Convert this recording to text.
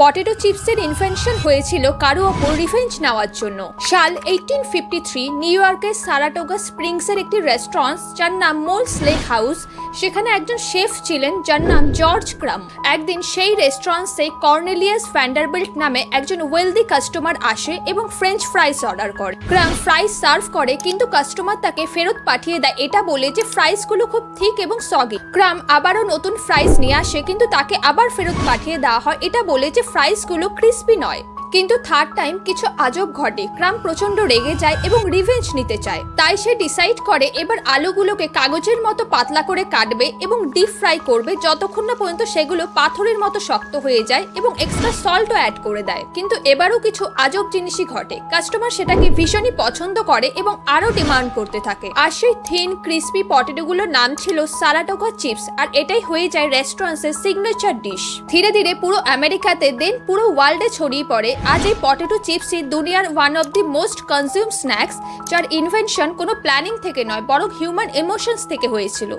Potato চিপসের invention হয়েছিল কারো ওপর রিভেঞ্জ নেওয়ার জন্য। সাল 1853 নিউ ইয়র্কের সারাটোগা স্প্রিংসের একটি রেস্টুরেন্ট যার নাম মোলস লেক হাউস, সেখানে একজন শেফ ছিলেন যার নাম জর্জ ক্রাম। একদিন সেই রেস্টুরেন্টে কর্নেলিয়াস ভ্যান্ডারবিল্ট নামে একজন ওয়েলদি কাস্টমার আসে এবং ফ্রেঞ্চ ফ্রাইস অর্ডার করে। ক্রাম ফ্রাইস সার্ভ করে, কিন্তু কাস্টমার তাকে ফেরত পাঠিয়ে দেয় এটা বলে যে ফ্রাইসগুলো খুব থিক এবং সগি। ক্রাম আবারও নতুন ফ্রাইস নিয়ে আসে, কিন্তু তাকে আবার ফেরত পাঠিয়ে দেওয়া হয় এটা বলে যে ফ্রাইসগুলো ক্রিস্পি নয়। কিন্তু থার্ড টাইম কিছু আজব ঘটে। ক্রাম প্রচন্ড রেগে যায় এবং রিভেঞ্জ নিতে চায়। তাই সে ডিসাইড করে এবার আলুগুলোকে কাগজের মতো পাতলা করে কাটবে এবং ডিপ ফ্রাই করবে যতক্ষণ না পর্যন্ত সেগুলো পাথরের মতো শক্ত হয়ে যায়, এবং এক্সট্রা সল্টও অ্যাড করে দেয়। কিন্তু এবারও কিছু আজব জিনিসই ঘটে। কাস্টমার সেটাকে ভীষণই পছন্দ করে এবং আরো ডিমান্ড করতে থাকে। আর সেই থিন ক্রিস্পি পটেটোগুলোর নাম ছিল সারাটোগা চিপস, আর এটাই হয়ে যায় রেস্টুরেন্টের সিগনেচার ডিশ। ধীরে ধীরে পুরো আমেরিকাতে দেন পুরো ওয়ার্ল্ডে ছড়িয়ে পড়ে। আজ এই পটেটো চিপসই দুনিয়ার one of the most consume snacks, যার ইনভেনশন কোনো প্ল্যানিং থেকে নয় বরং হিউম্যান ইমোশনস থেকে হয়েছিল।